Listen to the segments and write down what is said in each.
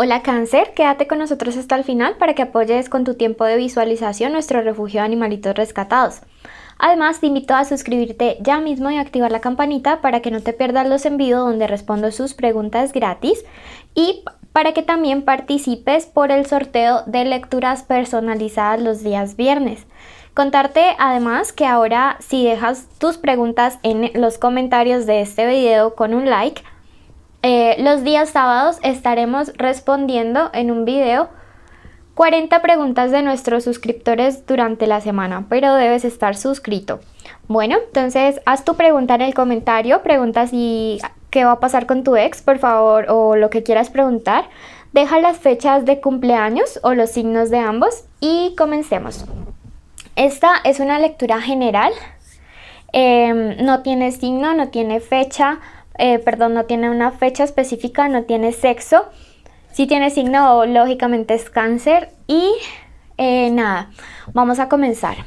Hola Cáncer, quédate con nosotros hasta el final para que apoyes con tu tiempo de visualización nuestro refugio de animalitos rescatados. Además, te invito a suscribirte ya mismo y activar la campanita para que no te pierdas los envíos donde respondo sus preguntas gratis y para que también participes por el sorteo de lecturas personalizadas los días viernes. Contarte además que ahora si dejas tus preguntas en los comentarios de este video con un like, los días sábados estaremos respondiendo en un video 40 preguntas de nuestros suscriptores durante la semana, pero debes estar suscrito. Bueno, entonces haz tu pregunta en el comentario, pregunta si qué va a pasar con tu ex, por favor, o lo que quieras preguntar. Deja las fechas de cumpleaños o los signos de ambos y comencemos. Esta es una lectura general, no tiene signo, no tiene fecha, no tiene una fecha específica, no tiene sexo. Si tiene signo, lógicamente es Cáncer. Y nada, vamos a comenzar.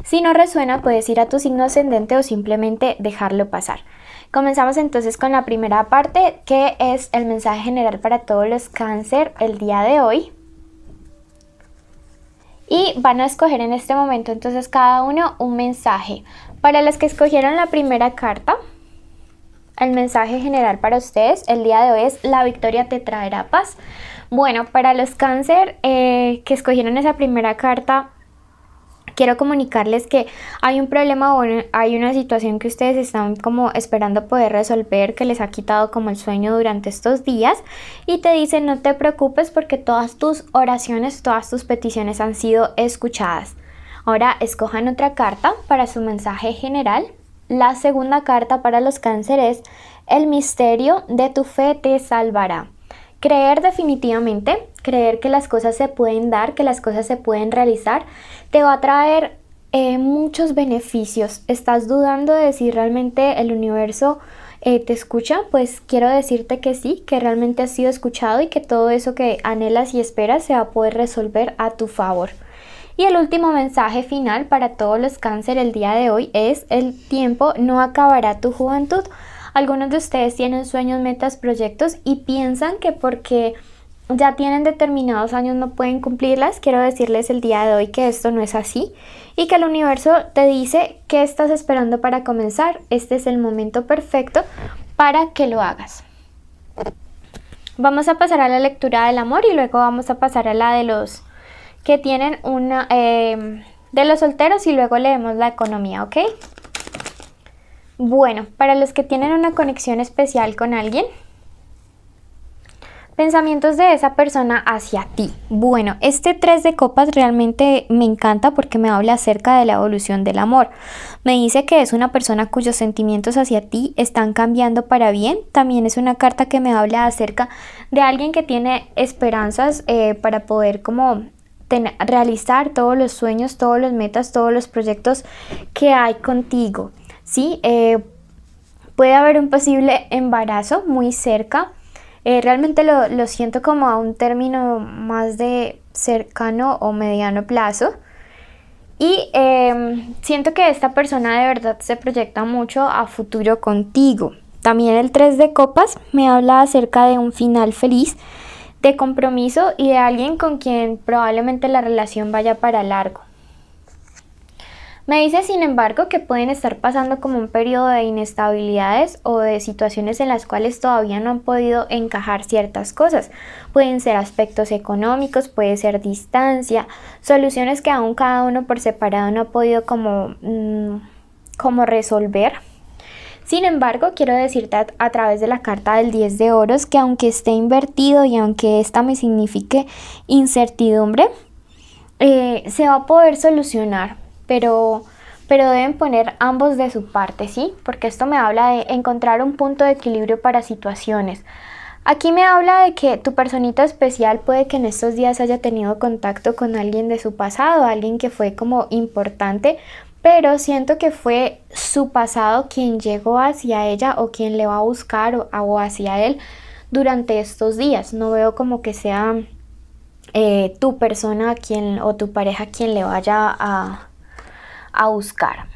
Si no resuena, puedes ir a tu signo ascendente o simplemente dejarlo pasar. Comenzamos entonces con la primera parte, que es el mensaje general para todos los Cáncer el día de hoy. Y van a escoger en este momento entonces cada uno un mensaje. Para los que escogieron la primera carta, el mensaje general para ustedes el día de hoy es: la victoria te traerá paz. Bueno, para los Cáncer que escogieron esa primera carta, quiero comunicarles que hay un problema o hay una situación que ustedes están como esperando poder resolver, que les ha quitado como el sueño durante estos días, y te dicen no te preocupes porque todas tus oraciones, todas tus peticiones han sido escuchadas. Ahora escojan otra carta para su mensaje general. La segunda carta para los Cáncer es: el misterio de tu fe te salvará. Creer definitivamente, creer que las cosas se pueden dar, que las cosas se pueden realizar, te va a traer muchos beneficios. ¿Estás dudando de si realmente el universo te escucha? Pues quiero decirte que sí, que realmente has sido escuchado y que todo eso que anhelas y esperas se va a poder resolver a tu favor. Y el último mensaje final para todos los Cáncer el día de hoy es: el tiempo no acabará tu juventud. Algunos de ustedes tienen sueños, metas, proyectos y piensan que porque ya tienen determinados años no pueden cumplirlas. Quiero decirles el día de hoy que esto no es así y que el universo te dice qué estás esperando para comenzar. Este es el momento perfecto para que lo hagas. Vamos a pasar a la lectura del amor y luego vamos a pasar a la de los que tienen una de los solteros y luego leemos la economía, ¿ok? Bueno, para los que tienen una conexión especial con alguien, pensamientos de esa persona hacia ti. Bueno, este 3 de copas realmente me encanta porque me habla acerca de la evolución del amor. Me dice que es una persona cuyos sentimientos hacia ti están cambiando para bien. También es una carta que me habla acerca de alguien que tiene esperanzas para poder como realizar todos los sueños, todos los metas, todos los proyectos que hay contigo, ¿sí? Puede haber un posible embarazo muy cerca. Realmente lo siento como a un término más de cercano o mediano plazo. Y siento que esta persona de verdad se proyecta mucho a futuro contigo. También el 3 de copas me habla acerca de un final feliz, de compromiso y de alguien con quien probablemente la relación vaya para largo. Me dice, sin embargo, que pueden estar pasando como un periodo de inestabilidades o de situaciones en las cuales todavía no han podido encajar ciertas cosas. Pueden ser aspectos económicos, puede ser distancia, soluciones que aún cada uno por separado no ha podido como resolver. Sin embargo, quiero decirte a través de la carta del 10 de oros que aunque esté invertido y aunque esta me signifique incertidumbre, se va a poder solucionar, pero deben poner ambos de su parte, ¿sí? Porque esto me habla de encontrar un punto de equilibrio para situaciones. Aquí me habla de que tu personita especial puede que en estos días haya tenido contacto con alguien de su pasado, alguien que fue como importante, pero siento que fue su pasado quien llegó hacia ella o quien le va a buscar o hacia él durante estos días. No veo como que sea tu persona o tu pareja quien le vaya a buscar.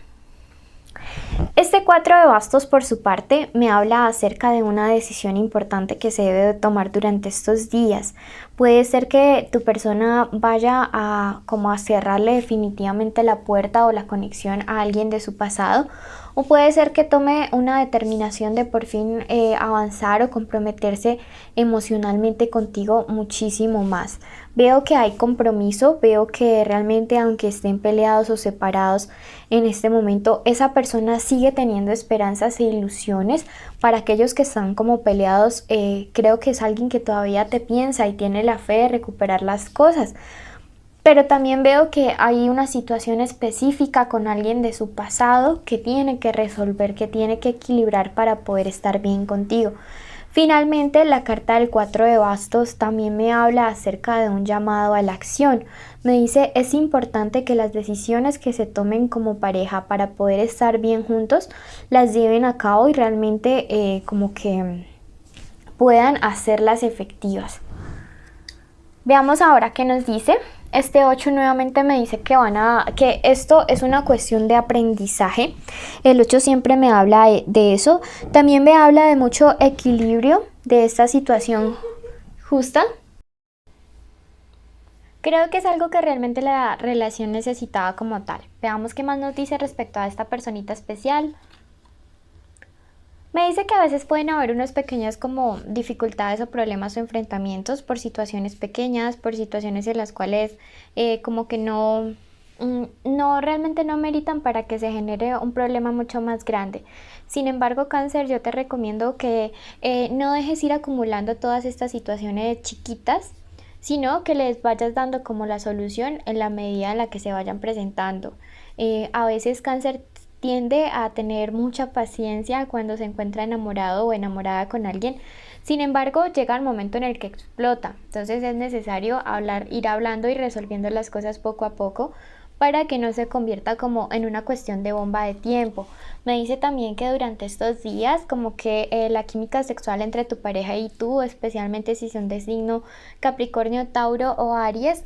Este 4 de bastos, por su parte, me habla acerca de una decisión importante que se debe de tomar durante estos días. Puede ser que tu persona vaya a como a cerrarle definitivamente la puerta o la conexión a alguien de su pasado, o puede ser que tome una determinación de por fin avanzar o comprometerse emocionalmente contigo muchísimo más. Veo que hay compromiso, veo que realmente aunque estén peleados o separados en este momento, esa persona sigue teniendo esperanzas e ilusiones. Para aquellos que están como peleados, creo que es alguien que todavía te piensa y tiene la fe de recuperar las cosas. Pero también veo que hay una situación específica con alguien de su pasado que tiene que resolver, que tiene que equilibrar para poder estar bien contigo. Finalmente, la carta del 4 de bastos también me habla acerca de un llamado a la acción. Me dice, es importante que las decisiones que se tomen como pareja para poder estar bien juntos, las lleven a cabo y realmente como que puedan hacerlas efectivas. Veamos ahora qué nos dice. Este 8 nuevamente me dice que esto es una cuestión de aprendizaje. El 8 siempre me habla de eso. También me habla de mucho equilibrio de esta situación justa. Creo que es algo que realmente la relación necesitaba como tal. Veamos qué más nos dice respecto a esta personita especial. Me dice que a veces pueden haber unas pequeñas como dificultades o problemas o enfrentamientos por situaciones pequeñas, por situaciones en las cuales como que no realmente no meritan para que se genere un problema mucho más grande. Sin embargo, Cáncer, yo te recomiendo que no dejes ir acumulando todas estas situaciones chiquitas, sino que les vayas dando como la solución en la medida en la que se vayan presentando. A veces Cáncer tiende a tener mucha paciencia cuando se encuentra enamorado o enamorada con alguien. Sin embargo, llega el momento en el que explota. Entonces es necesario ir hablando y resolviendo las cosas poco a poco para que no se convierta como en una cuestión de bomba de tiempo. Me dice también que durante estos días como que la química sexual entre tu pareja y tú, especialmente si son de signo Capricornio, Tauro o Aries,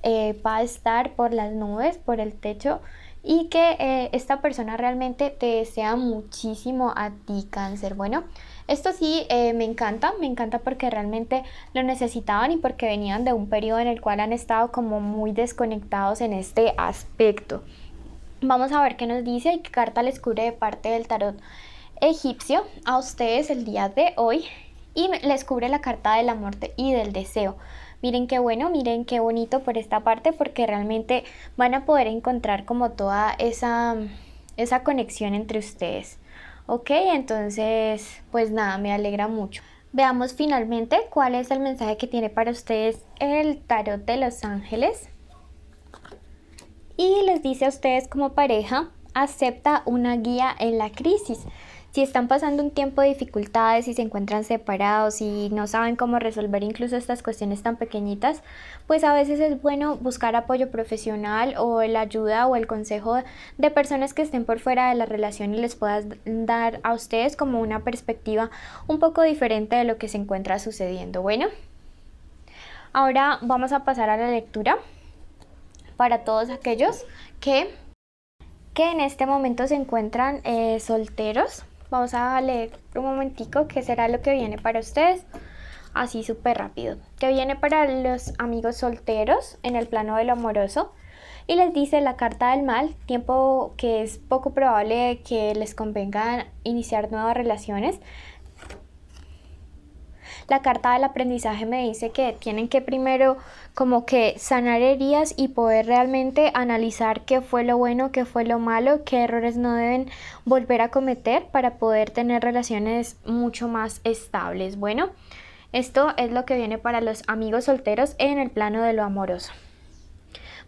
va a estar por las nubes, por el techo, y que esta persona realmente te desea muchísimo a ti, Cáncer. Bueno, esto sí me encanta porque realmente lo necesitaban y porque venían de un periodo en el cual han estado como muy desconectados en este aspecto. Vamos a ver qué nos dice y qué carta les cubre de parte del tarot egipcio a ustedes el día de hoy, y les cubre la carta de la muerte y del deseo. Miren qué bueno, miren qué bonito por esta parte, porque realmente van a poder encontrar como toda esa conexión entre ustedes. Ok, entonces pues nada, me alegra mucho. Veamos finalmente cuál es el mensaje que tiene para ustedes el tarot de los ángeles. Y les dice a ustedes como pareja, acepta una guía en la crisis. Si están pasando un tiempo de dificultades, si se encuentran separados y no saben cómo resolver incluso estas cuestiones tan pequeñitas, pues a veces es bueno buscar apoyo profesional o la ayuda o el consejo de personas que estén por fuera de la relación y les puedan dar a ustedes como una perspectiva un poco diferente de lo que se encuentra sucediendo. Bueno, ahora vamos a pasar a la lectura para todos aquellos que en este momento se encuentran solteros. Vamos a leer un momentico qué será lo que viene para ustedes, así súper rápido. Que viene para los amigos solteros en el plano de lo amoroso, y les dice la carta del mal, tiempo que es poco probable que les convenga iniciar nuevas relaciones. La carta del aprendizaje me dice que tienen que primero como que sanar heridas y poder realmente analizar qué fue lo bueno, qué fue lo malo, qué errores no deben volver a cometer para poder tener relaciones mucho más estables. Bueno, esto es lo que viene para los amigos solteros en el plano de lo amoroso.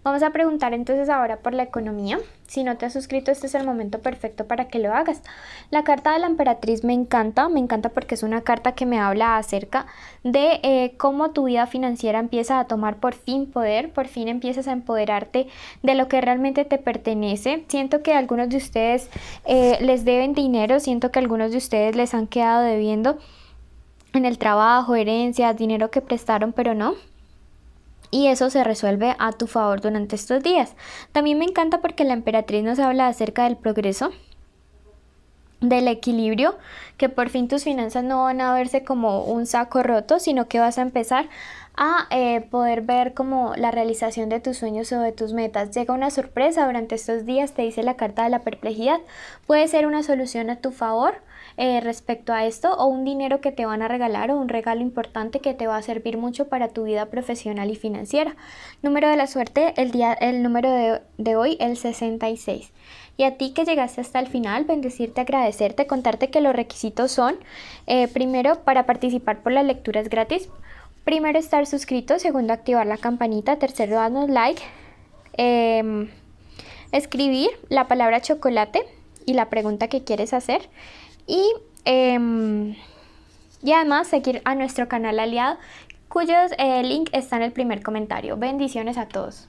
Vamos a preguntar entonces ahora por la economía. Si no te has suscrito, este es el momento perfecto para que lo hagas. La carta de la emperatriz me encanta porque es una carta que me habla acerca de cómo tu vida financiera empieza a tomar por fin poder, por fin empiezas a empoderarte de lo que realmente te pertenece. Siento que algunos de ustedes les deben dinero, siento que algunos de ustedes les han quedado debiendo en el trabajo, herencias, dinero que prestaron pero no. Y eso se resuelve a tu favor durante estos días. También me encanta porque la emperatriz nos habla acerca del progreso. del equilibrio, que por fin tus finanzas no van a verse como un saco roto, sino que vas a empezar a poder ver como la realización de tus sueños o de tus metas. Llega una sorpresa durante estos días, te dice la carta de la perplejidad, puede ser una solución a tu favor respecto a esto, o un dinero que te van a regalar, o un regalo importante que te va a servir mucho para tu vida profesional y financiera. Número de la suerte, el número de hoy, el 66. Y a ti que llegaste hasta el final, bendecirte, agradecerte, contarte que los requisitos son, primero, para participar por las lecturas gratis, primero estar suscrito, segundo activar la campanita, tercero darnos like, escribir la palabra chocolate y la pregunta que quieres hacer, y además seguir a nuestro canal aliado, cuyos link está en el primer comentario. Bendiciones a todos.